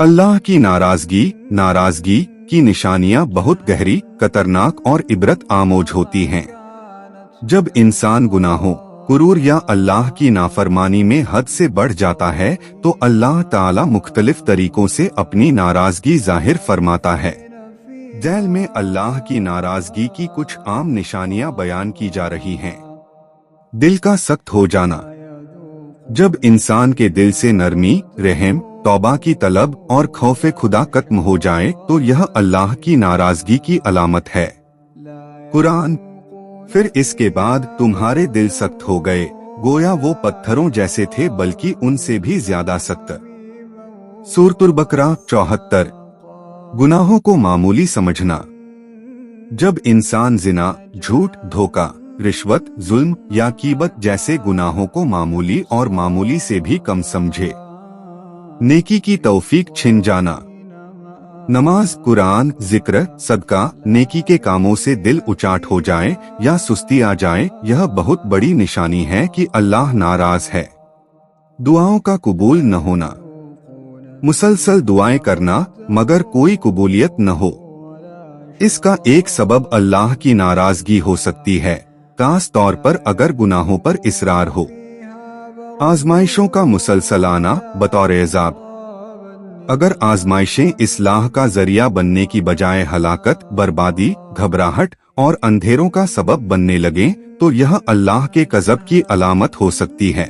अल्लाह की नाराजगी की निशानियां बहुत गहरी, खतरनाक और इबरत आमोज होती हैं। जब इंसान गुनाहों, गुरूर या अल्लाह की नाफरमानी में हद से बढ़ जाता है तो अल्लाह ताला मुख्तलिफ तरीकों से अपनी नाराजगी जाहिर फरमाता है। ज़ैल में अल्लाह की नाराजगी की कुछ आम निशानियां बयान की जा रही हैं। दिल का सख्त हो जाना। जब इंसान के दिल से नरमी, रहम, तौबा की तलब और खौफे खुदा खत्म हो जाए तो यह अल्लाह की नाराजगी की अलामत है। कुरान। फिर इसके बाद तुम्हारे दिल सख्त हो गए, गोया वो पत्थरों जैसे थे बल्कि उनसे भी ज्यादा सख्त। सूरतुल बकरा 74। गुनाहों को मामूली समझना। जब इंसान जिना, झूठ, धोखा, रिश्वत, जुल्म या कीबत जैसे गुनाहों को मामूली और मामूली से भी कम समझे। नेकी की तौफीक छिन जाना। नमाज, कुरान, जिक्र, सदका, नेकी के कामों से दिल उचाट हो जाए या सुस्ती आ जाए, यह बहुत बड़ी निशानी है कि अल्लाह नाराज है। दुआओं का कबूल न होना। मुसलसल दुआएं करना मगर कोई कबूलियत न हो। इसका एक सबब अल्लाह की नाराजगी हो सकती है, खास तौर पर अगर गुनाहों पर इसरार हो। आजमाइशों का मुसलसल आना बतौर अज़ाब। अगर आजमाइशें इस्लाह का जरिया बनने की बजाय हलाकत, बर्बादी, घबराहट और अंधेरों का सबब बनने लगें तो यह अल्लाह के गज़ब की अलामत हो सकती है।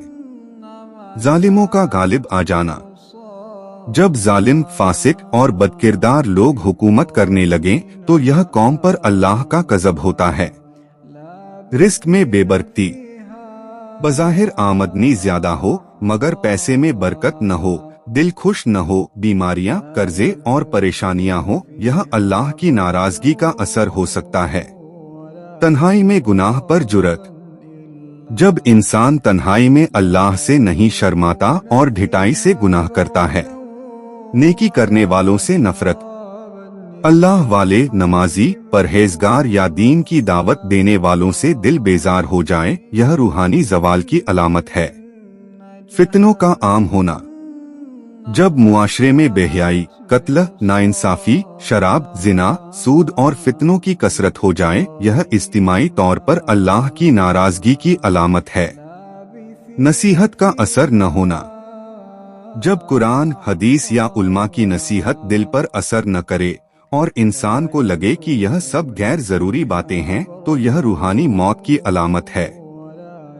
जालिमों का गालिब आ जाना। जब जालिम, फासिक और बदकिरदार लोग हुकूमत करने लगें तो यह कौम पर अल्लाह का गज़ब होता है। रिस्क में बेबरकती। बज़ाहिर आमदनी ज्यादा हो मगर पैसे में बरकत न हो, दिल खुश न हो, बीमारियां, कर्जे और परेशानियां हो, यह अल्लाह की नाराजगी का असर हो सकता है। तन्हाई में गुनाह पर जुर्रत। जब इंसान तन्हाई में अल्लाह से नहीं शर्माता और ढिठाई से गुनाह करता है। नेकी करने वालों से नफरत। अल्लाह वाले, नमाजी, परहेजगार या दीन की दावत देने वालों से दिल बेजार हो जाए, यह रूहानी जवाल की अलामत है। फितनों का आम होना। जब मुआशरे में बेहयाई, कत्ल, नाइंसाफी, शराब, जिना, सूद और फितनों की कसरत हो जाए, यह इज्तिमाई तौर पर अल्लाह की नाराजगी की अलामत है। नसीहत का असर न होना। जब कुरान, हदीस या उल्मा की नसीहत दिल पर असर न करे और इंसान को लगे कि यह सब गैर जरूरी बातें हैं तो यह रूहानी मौत की अलामत है।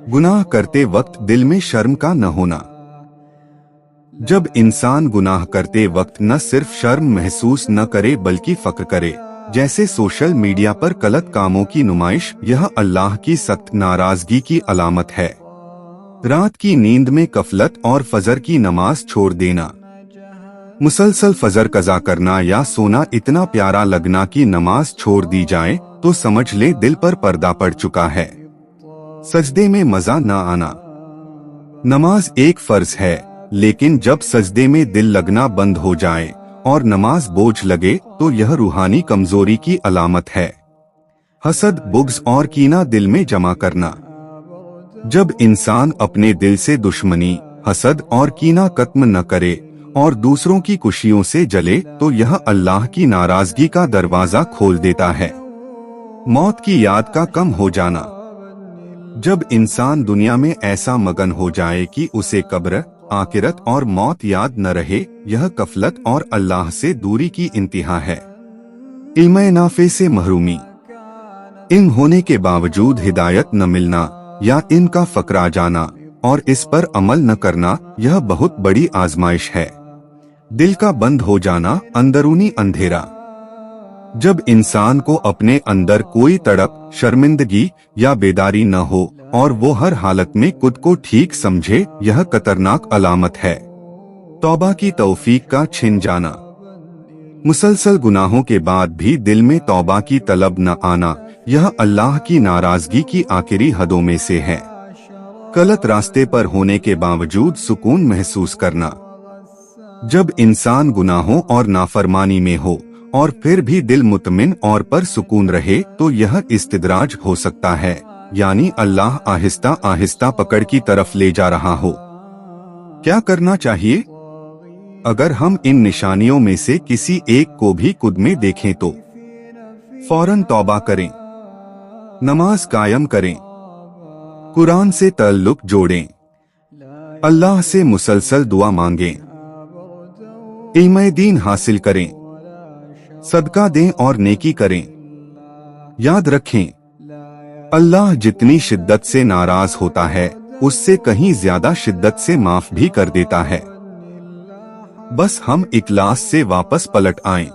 गुनाह करते वक्त दिल में शर्म का न होना। जब इंसान गुनाह करते वक्त न सिर्फ शर्म महसूस न करे बल्कि फक्र करे, जैसे सोशल मीडिया पर गलत कामों की नुमाइश, यह अल्लाह की सख्त नाराजगी की अलामत है। रात की नींद में गफलत और फजर की नमाज छोड़ देना। मुसलसल फजर कज़ा करना या सोना इतना प्यारा लगना कि नमाज छोड़ दी जाए तो समझ ले दिल पर पर्दा पड़ चुका है। सजदे में मजा न आना। नमाज एक फर्ज है, लेकिन जब सजदे में दिल लगना बंद हो जाए और नमाज बोझ लगे तो यह रूहानी कमजोरी की अलामत है। हसद, बुग़्ज़ और कीना दिल में जमा करना। जब इंसान अपने दिल से दुश्मनी, हसद और कीना खत्म न करे और दूसरों की खुशियों से जले तो यह अल्लाह की नाराजगी का दरवाजा खोल देता है। मौत की याद का कम हो जाना। जब इंसान दुनिया में ऐसा मगन हो जाए कि उसे कब्र, आखिरत और मौत याद न रहे, यह गफलत और अल्लाह से दूरी की इंतहा है। इल्म नाफे से महरूमी। इल्म होने के बावजूद हिदायत न मिलना या इनका फकरा जाना और इस पर अमल न करना, यह बहुत बड़ी आजमाइश है। दिल का बंद हो जाना, अंदरूनी अंधेरा। जब इंसान को अपने अंदर कोई तड़प, शर्मिंदगी या बेदारी न हो और वो हर हालत में खुद को ठीक समझे, यह खतरनाक अलामत है। तौबा की तौफीक का छिन जाना। मुसलसल गुनाहों के बाद भी दिल में तौबा की तलब न आना, यह अल्लाह की नाराजगी की आखिरी हदों में से है। गलत रास्ते पर होने के बावजूद सुकून महसूस करना। जब इंसान गुनाहों और नाफरमानी में हो और फिर भी दिल मुतमिन और पर सुकून रहे तो यह इस्तिद्राज हो सकता है, यानी अल्लाह आहिस्ता आहिस्ता पकड़ की तरफ ले जा रहा हो। क्या करना चाहिए? अगर हम इन निशानियों में से किसी एक को भी खुद में देखें तो फौरन तौबा करें, नमाज कायम करें, कुरान से ताल्लुक जोड़ें, अल्लाह से मुसलसल दुआ मांगें, इल्म दीन हासिल करें, सदका दें और नेकी करें। याद रखें, अल्लाह जितनी शिद्दत से नाराज होता है उससे कहीं ज्यादा शिद्दत से माफ भी कर देता है। बस हम इखलास से वापस पलट आएं।